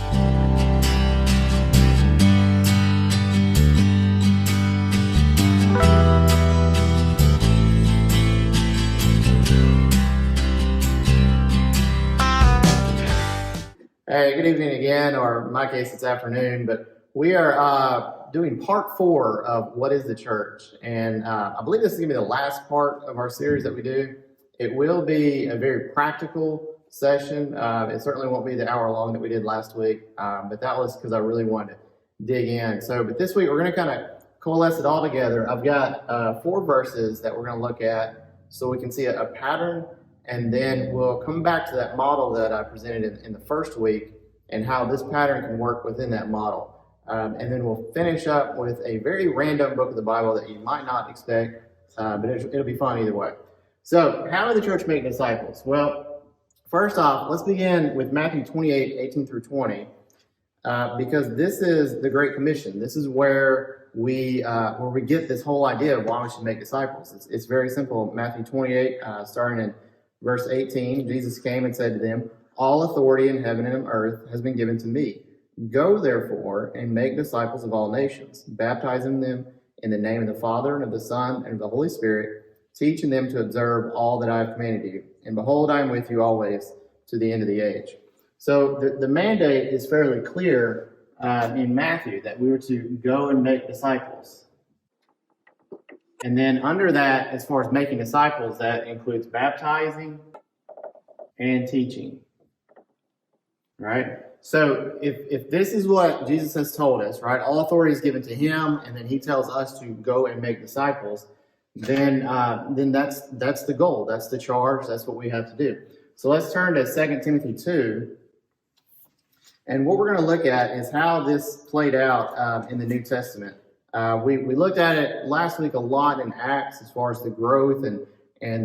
Hey, good evening again, or in my case, it's afternoon, but we are doing part 4 of What is the Church? And I believe this is going to be the last part of our series that we do. It will be a very practical session. It certainly won't be the hour long that we did last week, but that was because I really wanted to dig in. But this week, we're going to kind of coalesce it all together. I've got 4 verses that we're going to look at so we can see a pattern. And then we'll come back to that model that I presented in the first week and how this pattern can work within that model. And then we'll finish up with a very random book of the Bible that you might not expect, but it'll be fun either way. So how did the church make disciples? Well, first off, let's begin with Matthew 28:18-20, because this is the Great Commission. This is where we get this whole idea of why we should make disciples. It's very simple. Matthew 28, starting in Verse 18, Jesus came and said to them, "All authority in heaven and on earth has been given to me. Go, therefore, and make disciples of all nations, baptizing them in the name of the Father and of the Son and of the Holy Spirit, teaching them to observe all that I have commanded you. And behold, I am with you always to the end of the age." So the mandate is fairly clear in Matthew that we were to go and make disciples. And then under that, as far as making disciples, that includes baptizing and teaching, right? So if this is what Jesus has told us, right, all authority is given to him, and then he tells us to go and make disciples, then that's the goal, that's the charge, that's what we have to do. So let's turn to 2 Timothy 2, and what we're going to look at is how this played out in the New Testament. We looked at it last week a lot in Acts as far as the growth and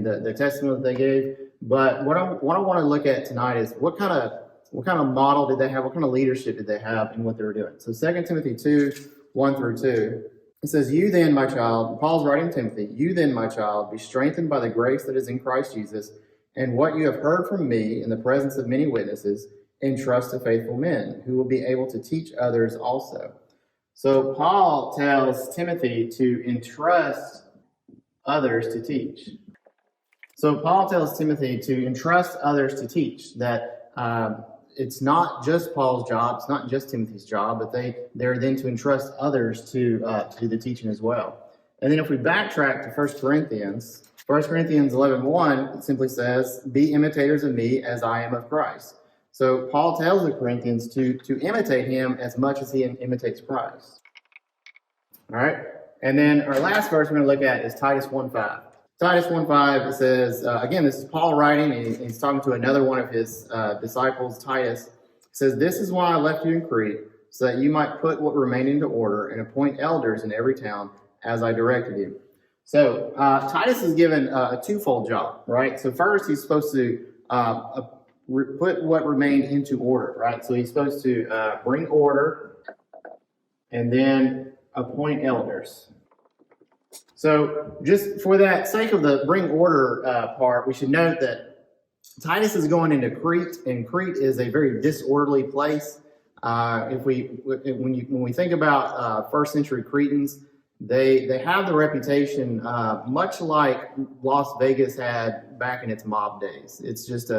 the testimony that they gave. But what I want to look at tonight is what kind of model did they have? What kind of leadership did they have in what they were doing? So 2 Timothy 2:1-2, it says, "You then, my child," Paul's writing to Timothy, "You then, my child, be strengthened by the grace that is in Christ Jesus, and what you have heard from me in the presence of many witnesses, entrust to faithful men, who will be able to teach others also." So Paul tells Timothy to entrust others to teach. So Paul tells Timothy to entrust others to teach, that it's not just Paul's job, it's not just Timothy's job, but they're then to entrust others to do the teaching as well. And then if we backtrack to 1 Corinthians 11:1, it simply says, "Be imitators of me as I am of Christ." So Paul tells the Corinthians to imitate him as much as he imitates Christ. All right? And then our last verse we're going to look at is Titus 1:5. Titus 1:5, it says, again, this is Paul writing, and he's talking to another one of his disciples, Titus. It says, "This is why I left you in Crete, so that you might put what remained into order and appoint elders in every town, as I directed you." So Titus is given a twofold job, right? So first, he's supposed to put what remained into order, right? So he's supposed to bring order and then appoint elders. So just for that sake of the bring order part, we should note that Titus is going into Crete, and Crete is a very disorderly place. When we think about first century Cretans, they have the reputation much like Las Vegas had back in its mob days. It's just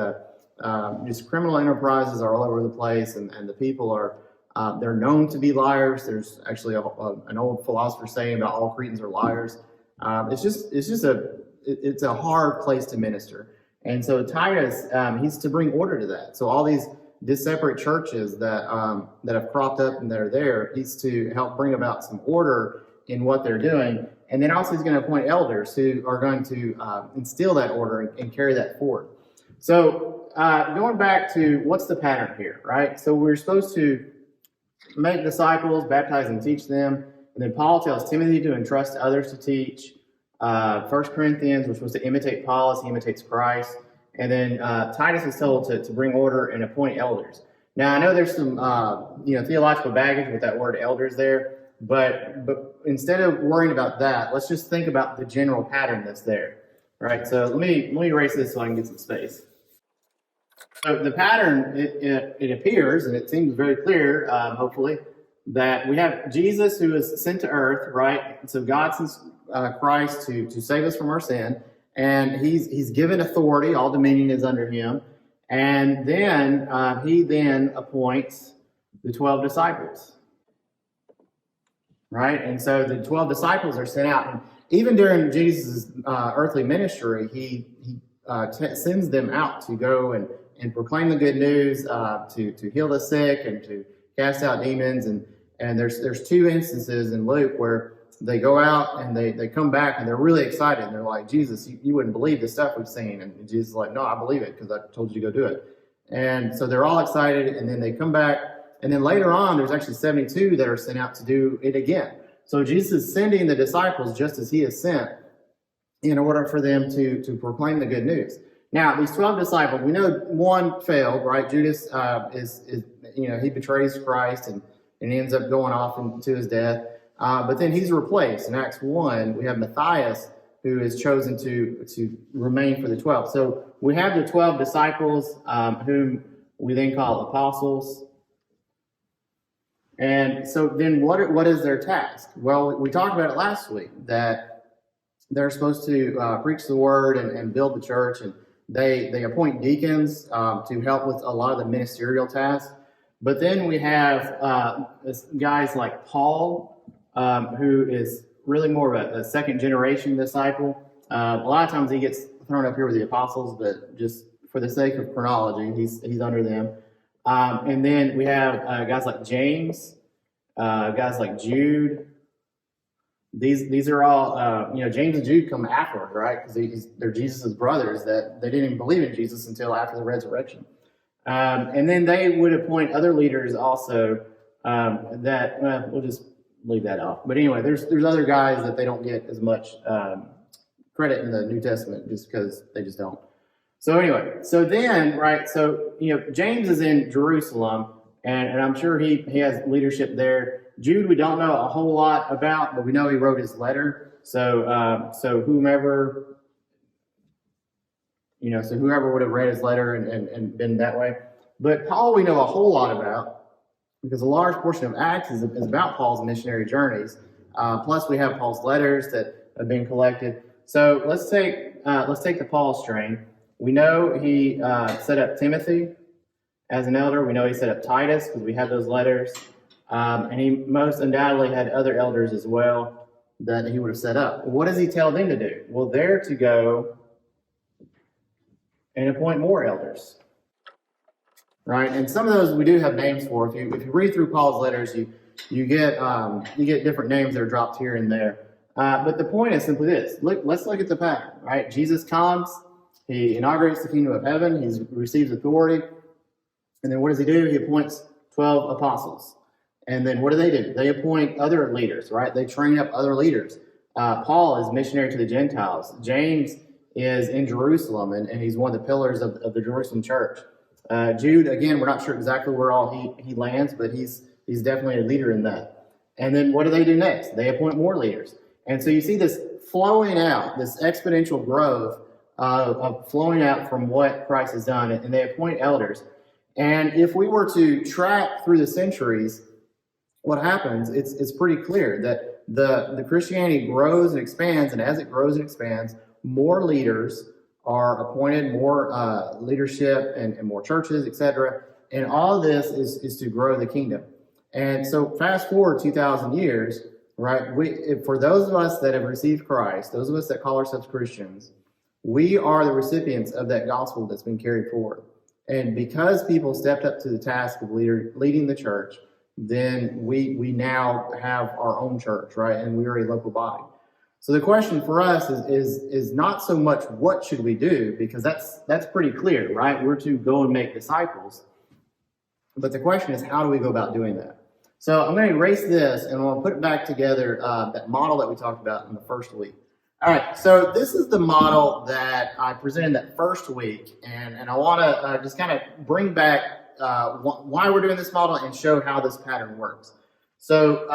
criminal enterprises are all over the place, and the people are they're known to be liars. There's actually an old philosopher saying that all Cretans are liars. It's a hard place to minister, and so Titus he's to bring order to that. So all these separate churches that have cropped up and that are there, he's to help bring about some order in what they're doing, and then also he's going to appoint elders who are going to instill that order and carry that forward. So going back to what's the pattern here, right? So we're supposed to make disciples, baptize and teach them. And then Paul tells Timothy to entrust others to teach. 1 Corinthians, we're supposed to imitate Paul as he imitates Christ. And then Titus is told to bring order and appoint elders. Now, I know there's some theological baggage with that word elders there, but instead of worrying about that, let's just think about the general pattern that's there. All right, so let me erase this so I can get some space. So the pattern, it appears, and it seems very clear, hopefully, that we have Jesus who is sent to earth, right? So God sends Christ to save us from our sin, and he's given authority. All dominion is under him, and then he then appoints the 12 disciples, right? And so the 12 disciples are sent out, and even during Jesus' earthly ministry, he sends them out to go and proclaim the good news, to heal the sick and to cast out demons. And there's two instances in Luke where they go out and they come back and they're really excited. And they're like, Jesus, you wouldn't believe the stuff we've seen. And Jesus is like, no, I believe it because I told you to go do it. And so they're all excited, and then they come back. And then later on, there's actually 72 that are sent out to do it again. So Jesus is sending the disciples just as he is sent in order for them to proclaim the good news. Now, these 12 disciples, we know one failed, right? Judas he betrays Christ and ends up going off into his death. But then he's replaced. In Acts 1, we have Matthias, who is chosen to remain for the 12. So we have the 12 disciples, whom we then call apostles. And so then what is their task? Well, we talked about it last week, that they're supposed to preach the word and build the church, and they appoint deacons to help with a lot of the ministerial tasks. But then we have guys like Paul, who is really more of a second generation disciple. A lot of times he gets thrown up here with the apostles, but just for the sake of chronology, he's under them. And then we have guys like James, guys like Jude. These are all, James and Jude come afterward, right? Because they're Jesus' brothers that they didn't even believe in Jesus until after the resurrection. And then they would appoint other leaders also we'll just leave that off. But anyway, there's other guys that they don't get as much credit in the New Testament just because they just don't. So anyway, so then, right, James is in Jerusalem, and I'm sure he has leadership there. Jude, we don't know a whole lot about, but we know he wrote his letter. So whomever would have read his letter and been that way. But Paul, we know a whole lot about, because a large portion of Acts is about Paul's missionary journeys. Plus, we have Paul's letters that have been collected. So let's take the Paul strain. We know he set up Timothy as an elder. We know he set up Titus because we have those letters. And he most undoubtedly had other elders as well that he would have set up. What does he tell them to do? Well, they're to go and appoint more elders, right? And some of those we do have names for. If you read through Paul's letters, you get different names that are dropped here and there. But the point is simply this: let's look at the pattern, right? Jesus comes, he inaugurates the kingdom of heaven, he receives authority, and then what does he do? He appoints 12 apostles. And then what do? They appoint other leaders, right? They train up other leaders. Paul is missionary to the Gentiles. James is in Jerusalem, and he's one of the pillars of the Jerusalem church. Jude, again, we're not sure exactly where all he lands, but he's definitely a leader in that. And then what do they do next? They appoint more leaders. And so you see this flowing out, this exponential growth of flowing out from what Christ has done, and they appoint elders. And if we were to track through the centuries, what happens, it's pretty clear that the Christianity grows and expands, and as it grows and expands, more leaders are appointed, more leadership and more churches, etc. And all of this is to grow the kingdom. And so fast forward 2,000 years, right? For those of us that have received Christ, those of us that call ourselves Christians, we are the recipients of that gospel that's been carried forward. And because people stepped up to the task of leading the church, then we now have our own church, right? And we are a local body. So the question for us is not so much what should we do, because that's pretty clear, right? We're to go and make disciples. But the question is, how do we go about doing that? So I'm going to erase this, and I'll put it back together, that model that we talked about in the first week. All right, so this is the model that I presented that first week, and I want to just kind of bring back why we're doing this model and show how this pattern works. So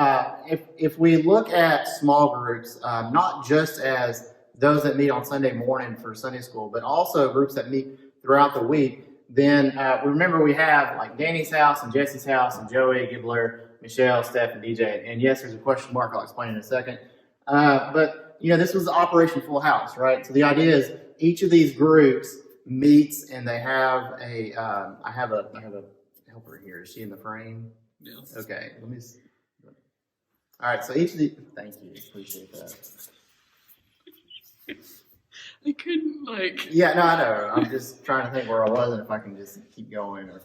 if we look at small groups, not just as those that meet on Sunday morning for Sunday school, but also groups that meet throughout the week, Then remember we have like Danny's house and Jesse's house and Joey, Gibbler, Michelle, Steph, and DJ. And yes, there's a question mark I'll explain in a second. But this was Operation Full House, right? So the idea is each of these groups meets and they have a. I have a helper here. Is she in the frame? Yes. Okay. Let me. All right. So each of the. Thank you. Appreciate that. I couldn't Yeah, no, I know. I'm just trying to think where I was and if I can just keep going. All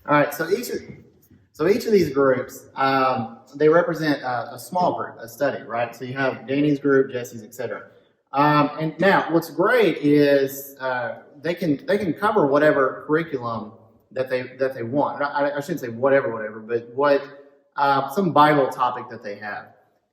right, so each of these groups, they represent a small group, a study, right? So you have Danny's group, Jesse's, etc. And now, what's great is they can cover whatever curriculum that they want. I shouldn't say whatever, but what some Bible topic that they have.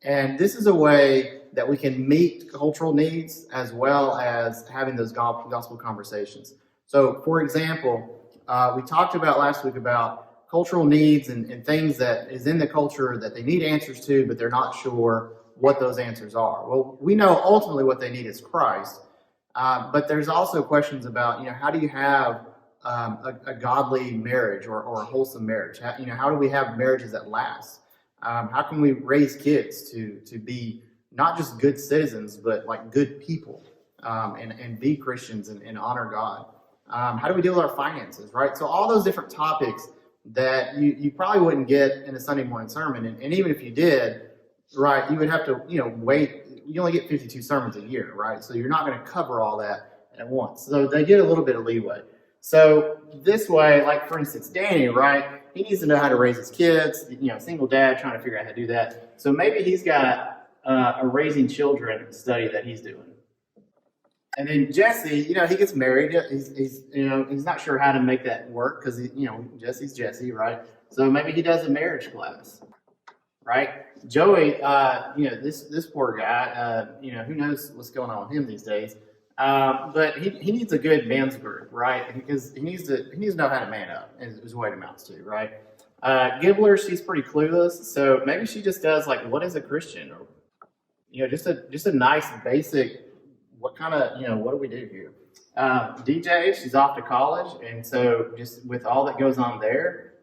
And this is a way that we can meet cultural needs as well as having those gospel conversations. So, for example, we talked about last week about cultural needs and things that is in the culture that they need answers to, but they're not sure what those answers are. Well, we know ultimately what they need is Christ, but there's also questions about, how do you have a godly marriage or a wholesome marriage? How do we have marriages that last? How can we raise kids to be not just good citizens, but like good people, and be Christians and honor God? How do we deal with our finances, right? So all those different topics that you probably wouldn't get in a Sunday morning sermon. And even if you did, right, you would have to, wait. You only get 52 sermons a year, right? So you're not going to cover all that at once. So they get a little bit of leeway. So this way, like for instance, Danny, right? He needs to know how to raise his kids, single dad trying to figure out how to do that. So maybe he's got a raising children study that he's doing. And then Jesse, he gets married. He's not sure how to make that work because, Jesse's Jesse, right? So maybe he does a marriage class, right? Joey, this poor guy, who knows what's going on with him these days. But he needs a good men's group, right? Because he needs to know how to man up, is what it amounts to, right? Gibbler, she's pretty clueless, so maybe she just does like, what is a Christian, or just a nice basic, what kind of what do we do here? DJ, she's off to college, and so just with all that goes on there,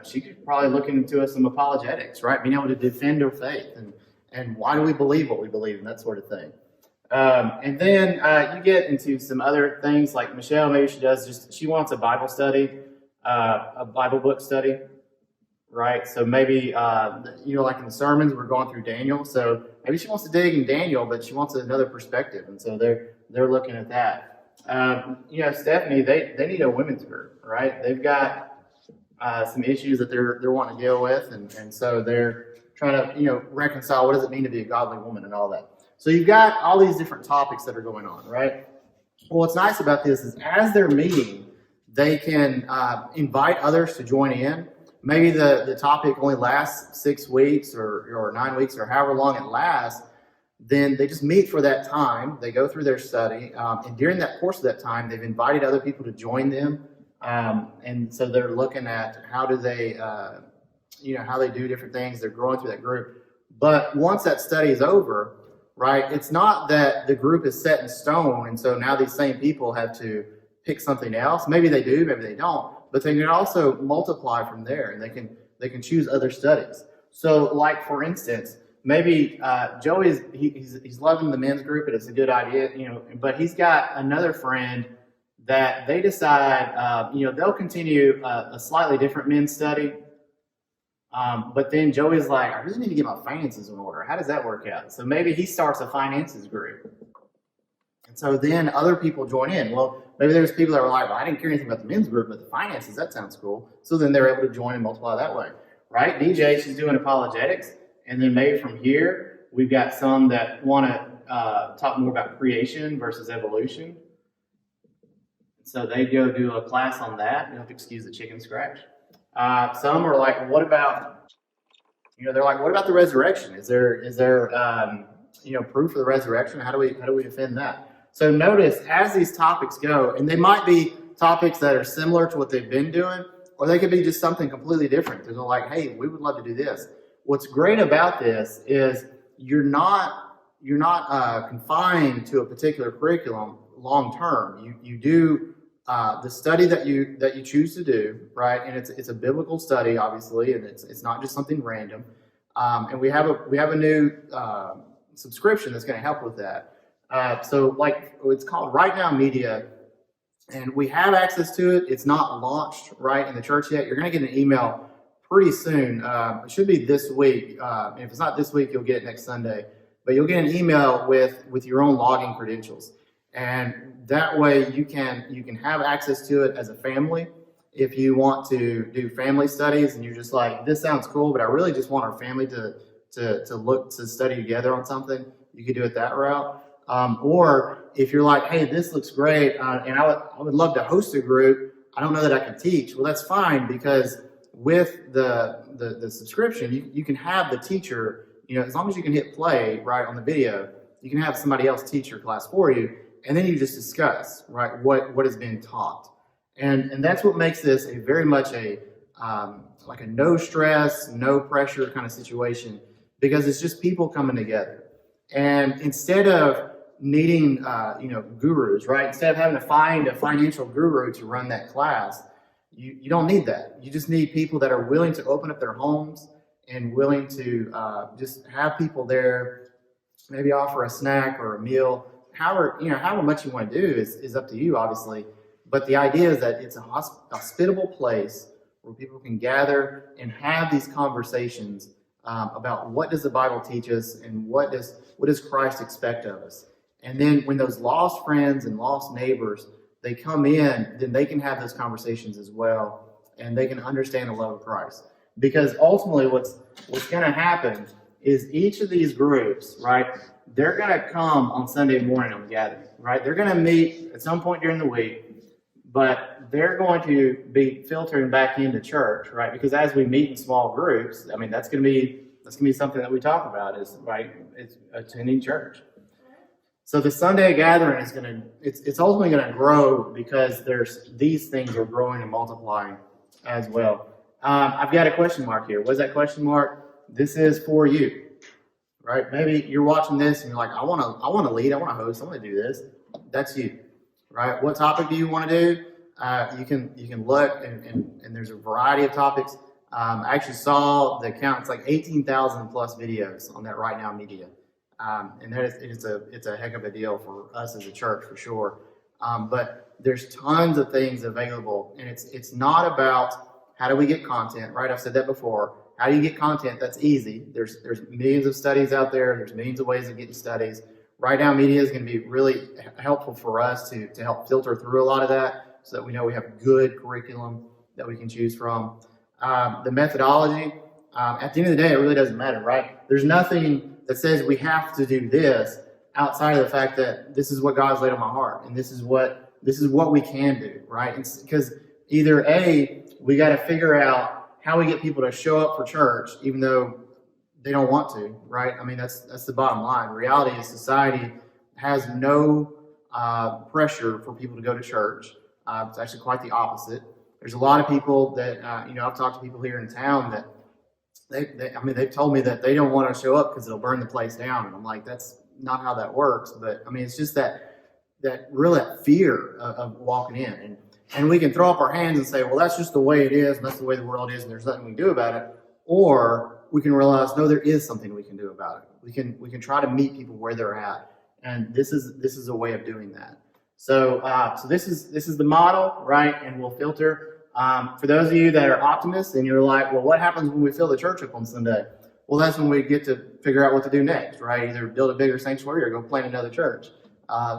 she could probably look into some apologetics, right? Being able to defend her faith and why do we believe what we believe and that sort of thing. And then you get into some other things like Michelle, maybe she wants a Bible study, a Bible book study, right? So maybe, like in the sermons, we're going through Daniel. So maybe she wants to dig in Daniel, but she wants another perspective. And so they're looking at that. Stephanie, they need a women's group, right? They've got some issues that they're wanting to deal with. And so they're trying to, reconcile what does it mean to be a godly woman and all that. So you've got all these different topics that are going on, right? Well, what's nice about this is as they're meeting, they can invite others to join in. Maybe the topic only lasts 6 weeks or 9 weeks or however long it lasts. Then they just meet for that time. They go through their study. And during that course of that time, they've invited other people to join them. And so they're looking at how do they, how they do different things. They're growing through that group. But once that study is over, right, it's not that the group is set in stone, and so now these same people have to pick something else. Maybe they do, maybe they don't, but they can also multiply from there, and they can choose other studies. So, like for instance, maybe Joey's he's loving the men's group, and it's a good idea, but he's got another friend that they decide, they'll continue a slightly different men's study. But then Joey's like, I really need to get my finances in order. How does that work out? So maybe he starts a finances group. And so then other people join in. Well, maybe there's people that were like, well, I didn't care anything about the men's group, but the finances, that sounds cool. So then they're able to join and multiply that way, right? DJ, she's doing apologetics. And then maybe from here, we've got some that want to talk more about creation versus evolution. So they go do a class on that. You have to excuse the chicken scratch. Some are like, what about, they're like, what about the resurrection? Is there proof of the resurrection? How do we defend that? So notice as these topics go, and they might be topics that are similar to what they've been doing, or they could be just something completely different. They're like, hey, we would love to do this. What's great about this is you're not confined to a particular curriculum long term. You do the study that you choose to do, right? And it's a biblical study, obviously, and it's not just something random. And we have a new subscription that's going to help with that. So like it's called Right Now Media, and we have access to it. It's not launched right in the church yet. You're going to get an email pretty soon. It should be this week. And if it's not this week, you'll get it next Sunday. But you'll get an email with your own login credentials, and that way you can have access to it as a family. If you want to do family studies and you're just like, this sounds cool, but I really just want our family to look to study together on something, you could do it that route. Or if you're like, hey, this looks great, and I would love to host a group. I don't know that I can teach. Well, that's fine, because with the subscription, you can have the teacher, as long as you can hit play right on the video, you can have somebody else teach your class for you, and then you just discuss right what is being taught, and that's what makes this a very much a like a no stress, no pressure kind of situation, because it's just people coming together. And instead of needing gurus, right? Instead of having to find a financial guru to run that class, you don't need that. You just need people that are willing to open up their homes and willing to just have people there, maybe offer a snack or a meal. However much you want to do is up to you, obviously. But the idea is that it's a hospitable place where people can gather and have these conversations about what does the Bible teach us and what does Christ expect of us. And then when those lost friends and lost neighbors, they come in, then they can have those conversations as well, and they can understand the love of Christ. Because ultimately what's going to happen is each of these groups, right, they're going to come on Sunday morning on the gathering, right? They're going to meet at some point during the week, but they're going to be filtering back into church, right? Because as we meet in small groups, I mean, that's going to be something that we talk about is, right, it's attending church. So the Sunday gathering it's ultimately going to grow because these things are growing and multiplying as well. I've got a question mark here. What's that question mark? This is for you, right? Maybe you're watching this and you're like, I want to lead, I want to host, I want to do this. That's you, right? What topic do you want to do? You can look and there's a variety of topics. I actually saw the count. It's like 18,000 plus videos on that Right Now Media. And it's a heck of a deal for us as a church for sure. But there's tons of things available, and it's not about how do we get content, right? I've said that before. How do you get content? That's easy. There's millions of studies out there. There's millions of ways of getting studies. Right Now Media is going to be really helpful for us to help filter through a lot of that, so that we know we have good curriculum that we can choose from. The methodology, at the end of the day, it really doesn't matter, right? There's nothing that says we have to do this outside of the fact that this is what God's laid on my heart, and this is what we can do, right? Because either A, we got to figure out how we get people to show up for church even though they don't want to, right? I mean, that's the bottom line. The reality is society has no pressure for people to go to church. It's actually quite the opposite. There's a lot of people that I've talked to people here in town that they've told me that they don't want to show up because it'll burn the place down. And I'm like, that's not how that works. But I mean, it's just that fear of walking in. And we can throw up our hands and say, well, that's just the way it is, and that's the way the world is, and there's nothing we can do about it. Or we can realize, no, there is something we can do about it. We can try to meet people where they're at. And this is a way of doing that. So this is the model, right? And we'll filter. For those of you that are optimists and you're like, well, what happens when we fill the church up on Sunday? Well, that's when we get to figure out what to do next, right? Either build a bigger sanctuary or go plant another church.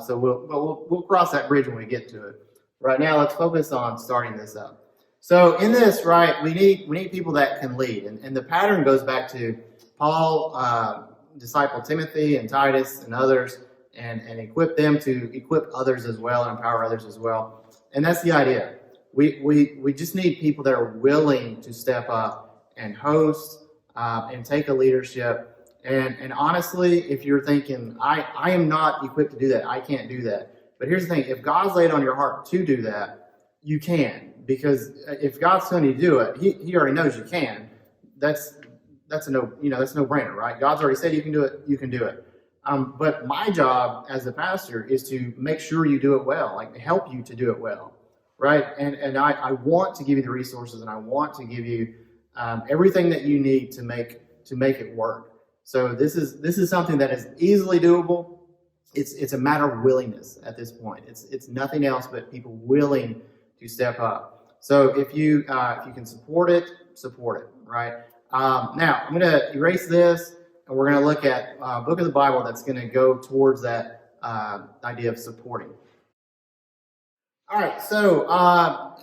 So we'll cross that bridge when we get to it. Right now, let's focus on starting this up. So in this, right, we need people that can lead, and the pattern goes back to Paul, disciple Timothy and Titus and others, and equip them to equip others as well and empower others as well. And that's the idea. We just need people that are willing to step up and host and take a leadership. And honestly, if you're thinking, I am not equipped to do that, I can't do that. But here's the thing, if God's laid on your heart to do that, you can. Because if God's telling you to do it, He already knows you can. That's a no-brainer, right? God's already said you can do it, you can do it. But my job as a pastor is to make sure you do it well, like help you to do it well. right? And I want to give you the resources, and I want to give you everything that you need to make it work. So this is something that is easily doable. It's a matter of willingness at this point. It's nothing else but people willing to step up. So if you can support it, right? Now I'm going to erase this, and we're going to look at a book of the Bible that's going to go towards that idea of supporting. All right, so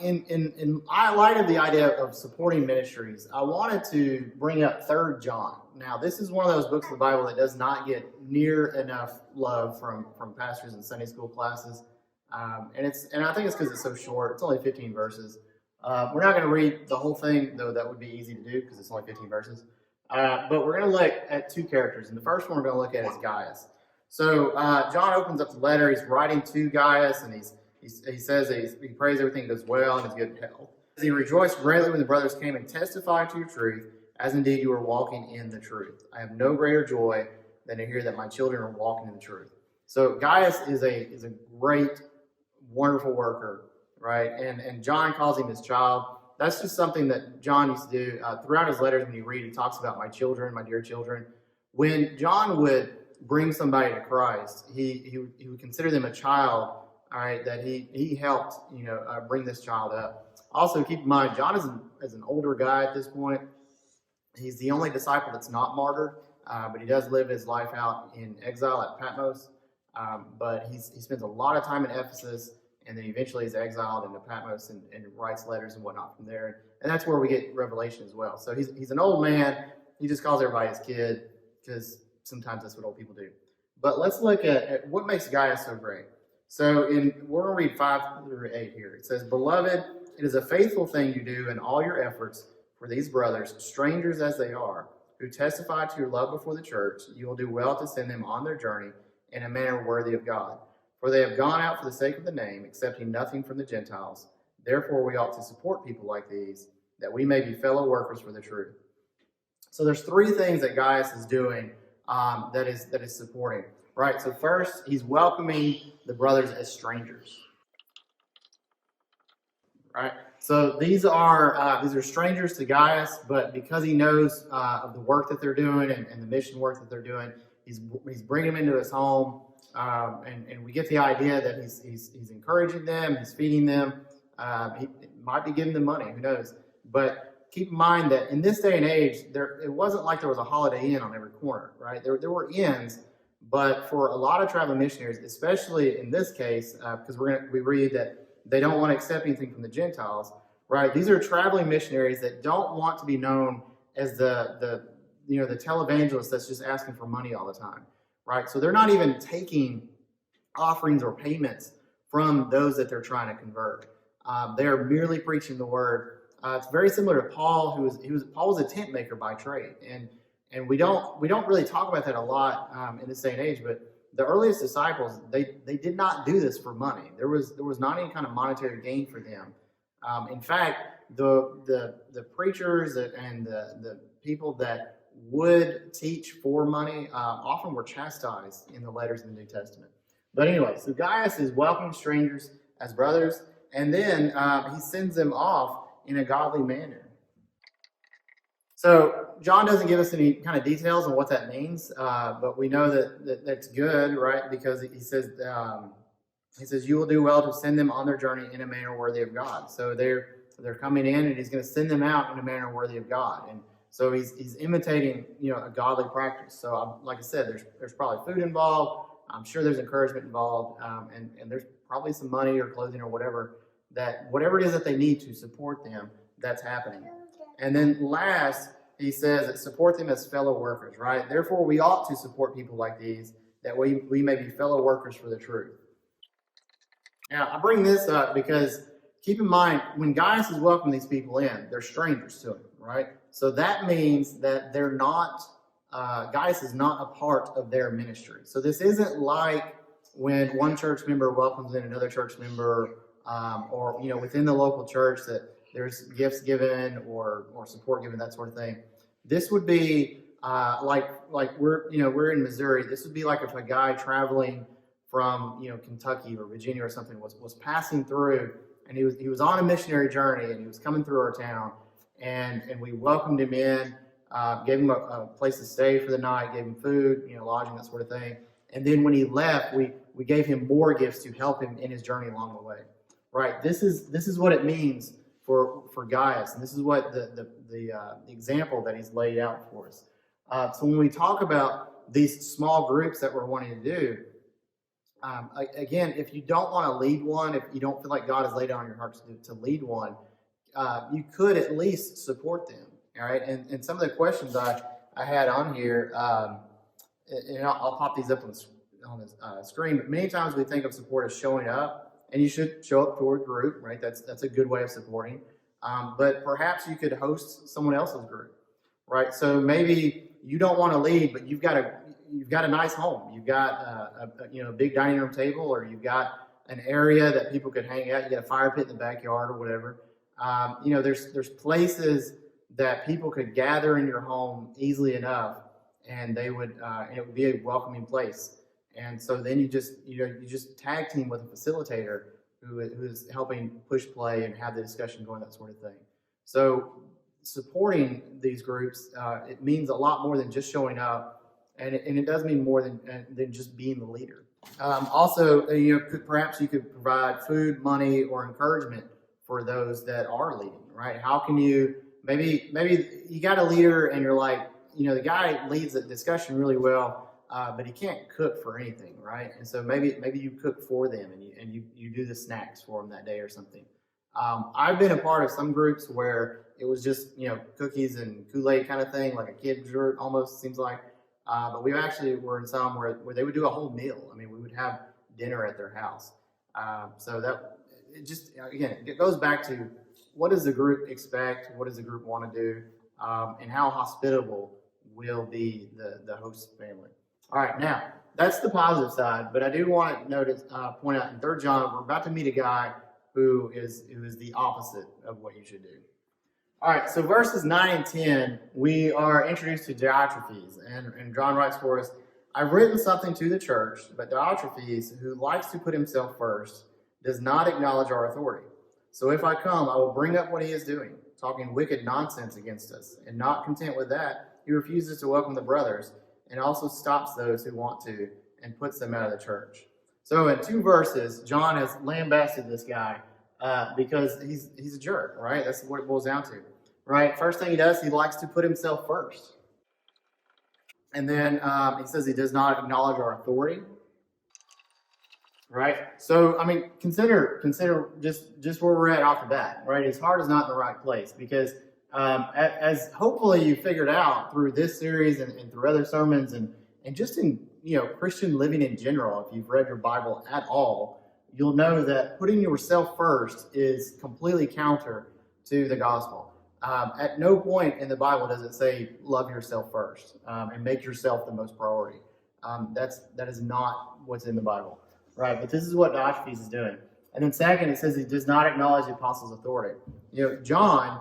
in light of the idea of supporting ministries, I wanted to bring up 3 John. Now, this is one of those books of the Bible that does not get near enough love from pastors in Sunday school classes, and I think it's because it's so short. It's only 15 verses. We're not going to read the whole thing, though that would be easy to do because it's only 15 verses. But we're going to look at 2 characters, and the first one we're going to look at is Gaius. So John opens up the letter. He's writing to Gaius, and he says he prays everything goes well and is good health. He rejoiced greatly when the brothers came and testified to your truth, as indeed you are walking in the truth. I have no greater joy than to hear that my children are walking in the truth. So Gaius is a great, wonderful worker, right? And John calls him his child. That's just something that John used to do throughout his letters. When you read, he talks about my children, my dear children. When John would bring somebody to Christ, he would consider them a child. All right, that he helped, bring this child up. Also, keep in mind, John is an older guy at this point. He's the only disciple that's not martyred, but he does live his life out in exile at Patmos. But he spends a lot of time in Ephesus, and then eventually he's exiled into Patmos and writes letters and whatnot from there. And that's where we get Revelation as well. So he's an old man. He just calls everybody his kid because sometimes that's what old people do. But let's look at what makes Gaius so great. So we're going to read 5 through 8 here. It says, Beloved, it is a faithful thing you do in all your efforts for these brothers, strangers as they are, who testify to your love before the church. You will do well to send them on their journey in a manner worthy of God. For they have gone out for the sake of the name, accepting nothing from the Gentiles. Therefore, we ought to support people like these, that we may be fellow workers for the truth. So there's 3 things that Gaius is doing that is supporting. Right, so first, he's welcoming the brothers as strangers. Right, so these are strangers to Gaius, but because he knows of the work that they're doing and the mission work that they're doing, he's bringing them into his home, and we get the idea that he's encouraging them, he's feeding them, he might be giving them money, who knows? But keep in mind that in this day and age, it wasn't like there was a Holiday Inn on every corner, right? There were inns. But for a lot of traveling missionaries, especially in this case, because we read that they don't want to accept anything from the Gentiles, right? These are traveling missionaries that don't want to be known as the televangelist that's just asking for money all the time, right? So they're not even taking offerings or payments from those that they're trying to convert. They're merely preaching the word. It's very similar to Paul, Paul was a tent maker by trade, and we don't really talk about that a lot in this day and age, but the earliest disciples, they did not do this for money. There was not any kind of monetary gain for them. In fact, the preachers and the people that would teach for money often were chastised in the letters in the New Testament. But anyway, so Gaius is welcoming strangers as brothers, and then he sends them off in a godly manner. So John doesn't give us any kind of details on what that means, but we know that that's good, right? Because he says you will do well to send them on their journey in a manner worthy of God. So they're coming in, and he's going to send them out in a manner worthy of God. And so he's imitating a godly practice. So like I said, there's probably food involved. I'm sure there's encouragement involved, and there's probably some money or clothing or whatever it is that they need to support them. That's happening. And then last, he says that support them as fellow workers, right? Therefore, we ought to support people like these, that we may be fellow workers for the truth. Now, I bring this up because keep in mind, when Gaius is welcoming these people in, they're strangers to him, right? So that means that they're not, Gaius is not a part of their ministry. So this isn't like when one church member welcomes in another church member, or within the local church that there's gifts given or support given, that sort of thing. This would be like we're in Missouri. This would be like if a guy traveling from Kentucky or Virginia or something was passing through and he was on a missionary journey, and he was coming through our town, and we welcomed him in, gave him a place to stay for the night, gave him food, lodging, that sort of thing. And then when he left, we gave him more gifts to help him in his journey along the way. Right? This is what it means for Gaius, and this is what the example that he's laid out for us. So when we talk about these small groups that we're wanting to do, again, if you don't want to lead one, if you don't feel like God has laid on your heart to lead one, you could at least support them. All right, and some of the questions I had on here, and I'll pop these up on the screen. But many times we think of support as showing up. And you should show up for a group, right? That's a good way of supporting. But perhaps you could host someone else's group, right? So maybe you don't want to lead, but you've got a nice home. You've got a big dining room table, or you've got an area that people could hang out. You got a fire pit in the backyard or whatever. There's places that people could gather in your home easily enough, and it would be a welcoming place. And so then you just tag team with a facilitator who is helping push play and have the discussion going, that sort of thing. So supporting these groups, it means a lot more than just showing up, and it does mean more than just being the leader. Also, perhaps you could provide food, money, or encouragement for those that are leading. Right? How can you maybe you got a leader and you're like, the guy leads the discussion really well. But he can't cook for anything, right? And so maybe you cook for them, and you do the snacks for them that day or something. I've been a part of some groups where it was just cookies and Kool-Aid kind of thing, like a kid's group almost, seems like. But we actually were in some where they would do a whole meal. I mean, we would have dinner at their house. So that it goes back to, what does the group expect? What does the group want to do? And how hospitable will be the host family? All right, now that's the positive side, but I do want to point out in 3 John, we're about to meet a guy who is the opposite of what you should do. All right, so verses 9 and 10, we are introduced to Diotrephes, and John writes for us, "I've written something to the church, but Diotrephes, who likes to put himself first, does not acknowledge our authority. So if I come, I will bring up what he is doing, talking wicked nonsense against us. And not content with that, he refuses to welcome the brothers, and also stops those who want to, and puts them out of the church." So in 2 verses, John has lambasted this guy because he's a jerk, right? That's what it boils down to, right? First thing he does, he likes to put himself first. And then he says he does not acknowledge our authority, right? So, I mean, consider just where we're at off the bat, right? His heart is not in the right place, because as hopefully you figured out through this series and through other sermons and just in Christian living in general, if you've read your Bible at all, you'll know that putting yourself first is completely counter to the gospel. At no point in the Bible does it say love yourself first and make yourself the most priority. That is not what's in the Bible, right? But this is what Diotrephes is doing. And then second, it says he does not acknowledge the apostles' authority. John,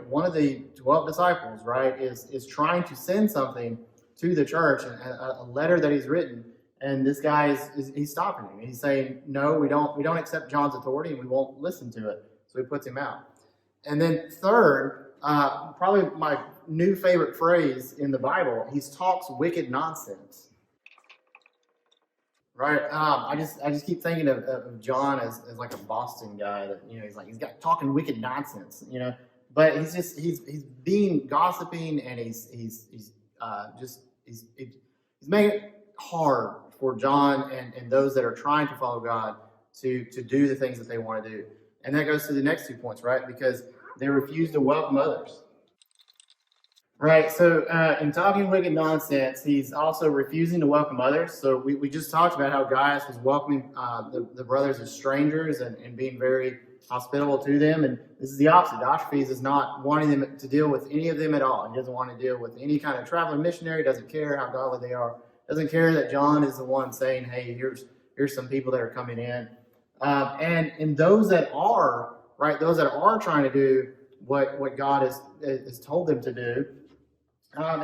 one of the 12 disciples, right, is trying to send something to the church, a letter that he's written, and this guy he's stopping him. He's saying, no, we don't accept John's authority, and we won't listen to it. So he puts him out. And then third, probably my new favorite phrase in the Bible, he talks wicked nonsense. Right? I just keep thinking of John as like a Boston guy that he's got talking wicked nonsense, but he's being gossiping, and he's making it hard for John and those that are trying to follow God to do the things that they want to do. And that goes to the next 2 points, right? Because they refuse to welcome others. Right, so in talking wicked nonsense, he's also refusing to welcome others. So we just talked about how Gaius was welcoming the brothers as strangers and being very hospitable to them. And this is the opposite. Diotrephes is not wanting them to deal with any of them at all. He doesn't want to deal with any kind of traveling missionary, doesn't care how godly they are, doesn't care that John is the one saying, hey, here's some people that are coming in. And those that are, right, those that are trying to do what God has told them to do,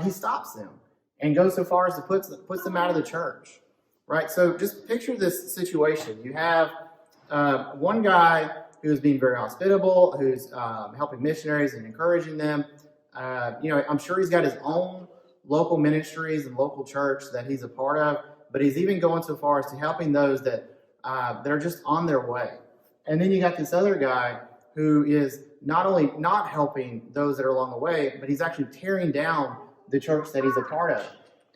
he stops them and goes so far as to puts them out of the church, right? So just picture this situation. You have one guy who's being very hospitable, who's helping missionaries and encouraging them. I'm sure he's got his own local ministries and local church that he's a part of, but he's even going so far as to helping those that are just on their way. And then you got this other guy who is not only not helping those that are along the way, but he's actually tearing down the church that he's a part of.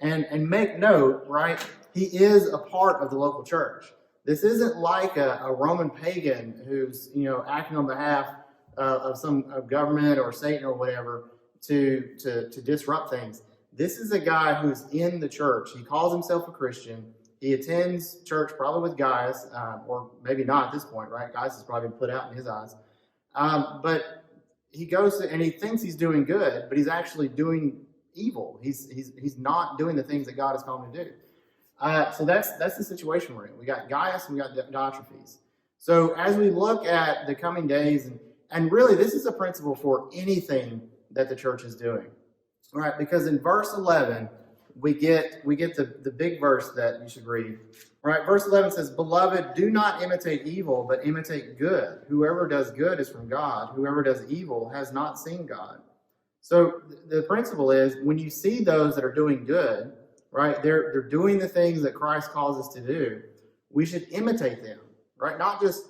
And make note, right? He is a part of the local church. This isn't like a Roman pagan who's acting on behalf of some government or Satan or whatever to disrupt things. This is a guy who's in the church. He calls himself a Christian. He attends church probably with Gaius, or maybe not at this point, right? Gaius has probably been put out in his eyes. But he goes and he thinks he's doing good, but he's actually doing evil. He's not doing the things that God has called him to do. So that's the situation we're in. We got Gaius and we got Diotrephes. So as we look at the coming days, and really this is a principle for anything that the church is doing, right? Because in verse 11, we get the big verse that you should read, right? Verse 11 says, "Beloved, do not imitate evil, but imitate good. Whoever does good is from God. Whoever does evil has not seen God." So the principle is when you see those that are doing good, right? They're doing the things that Christ calls us to do. We should imitate them, right? Not just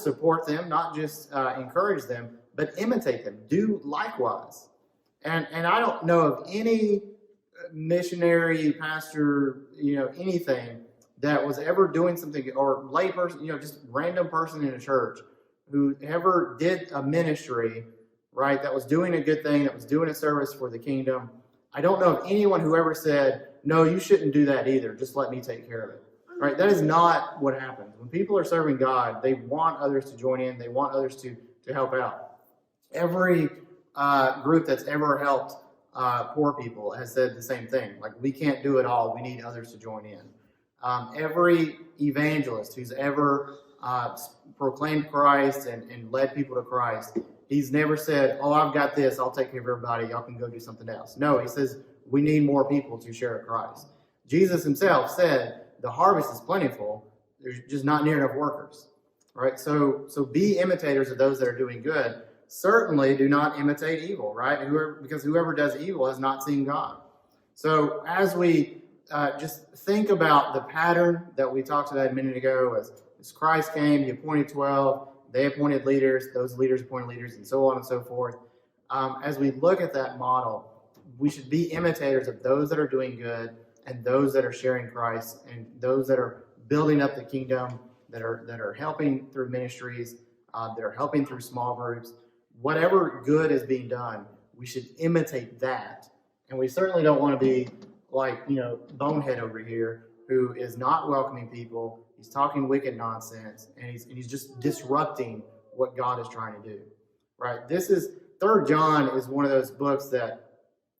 support them, not just encourage them, but imitate them. Do likewise. And I don't know of any missionary, pastor, anything that was ever doing something, or layperson, just random person in a church who ever did a ministry, right? That was doing a good thing, that was doing a service for the kingdom. I don't know of anyone who ever said, "No, you shouldn't do that either. Just let me take care of it." Right? That is not what happens. When people are serving God, they want others to join in. They want others to help out. Every group that's ever helped poor people has said the same thing. Like, we can't do it all. We need others to join in. Every evangelist who's ever proclaimed Christ and led people to Christ, he's never said, "Oh, I've got this. I'll take care of everybody. Y'all can go do something else." No, he says, we need more people to share Christ. Jesus himself said, the harvest is plentiful. There's just not near enough workers. Right? So be imitators of those that are doing good. Certainly do not imitate evil, right? Because whoever does evil has not seen God. So as we just think about the pattern that we talked about a minute ago, as Christ came, he appointed 12, they appointed leaders, those leaders appointed leaders, and so on and so forth. As we look at that model, we should be imitators of those that are doing good and those that are sharing Christ and those that are building up the kingdom, that are helping through ministries, that are helping through small groups. Whatever good is being done, we should imitate that. And we certainly don't want to be like, Bonehead over here, who is not welcoming people. He's talking wicked nonsense, and he's just disrupting what God is trying to do. Right? This is 3 John is one of those books that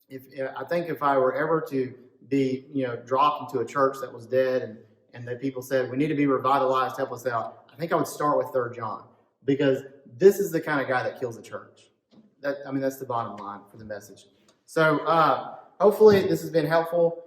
if I were ever to be, dropped into a church that was dead and that people said, we need to be revitalized, help us out, I think I would start with 3 John, because this is the kind of guy that kills the church. That's the bottom line for the message. So hopefully this has been helpful.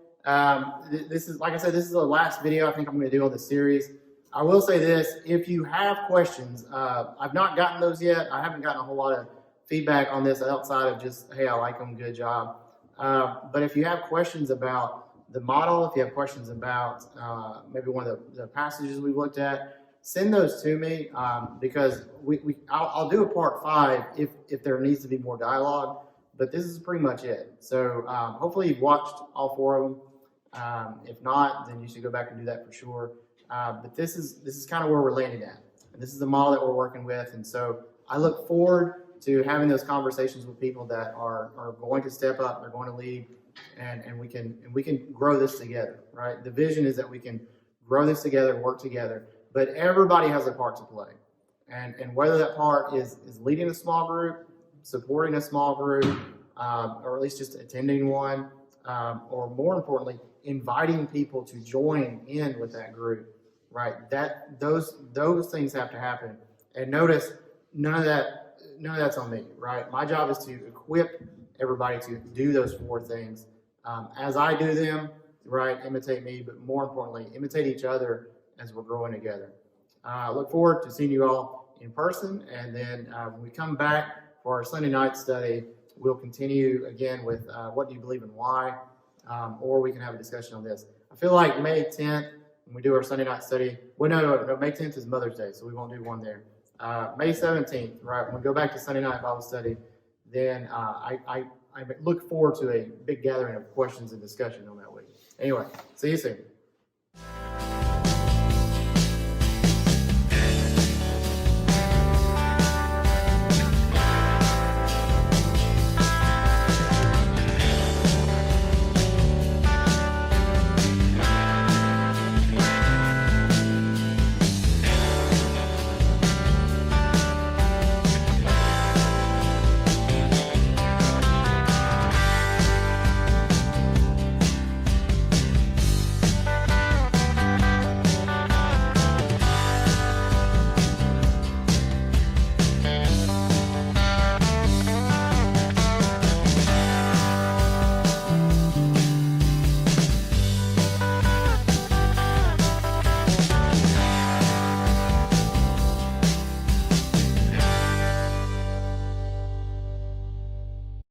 This is, like I said, this is the last video I think I'm going to do on this series. I will say this, if you have questions, I've not gotten those yet. I haven't gotten a whole lot of feedback on this outside of just, hey, I like them, good job. But if you have questions about the model, if you have questions about maybe one of the passages we've looked at, send those to me, because I'll do a part 5 if there needs to be more dialogue, but this is pretty much it. So hopefully you've watched all 4 of them. If not, then you should go back and do that for sure. But this is kind of where we're landing at. And this is the model that we're working with. And so I look forward to having those conversations with people that are going to step up, they're going to lead, and we can grow this together, right? The vision is that we can grow this together, work together, but everybody has a part to play. And whether that part is leading a small group, supporting a small group, or at least just attending one, or more importantly, inviting people to join in with that group, right? Those things have to happen. And notice, none of that's on me, right? My job is to equip everybody to do those 4 things. As I do them, right, imitate me, but more importantly, imitate each other as we're growing together. I look forward to seeing you all in person, and then when we come back for our Sunday night study, we'll continue again with what do you believe and why, or we can have a discussion on this. I feel like May 10th, when we do our Sunday night study, well, no, May 10th is Mother's Day, so we won't do one there. May 17th, right, when we go back to Sunday night Bible study, then I look forward to a big gathering of questions and discussion on that week. Anyway, see you soon.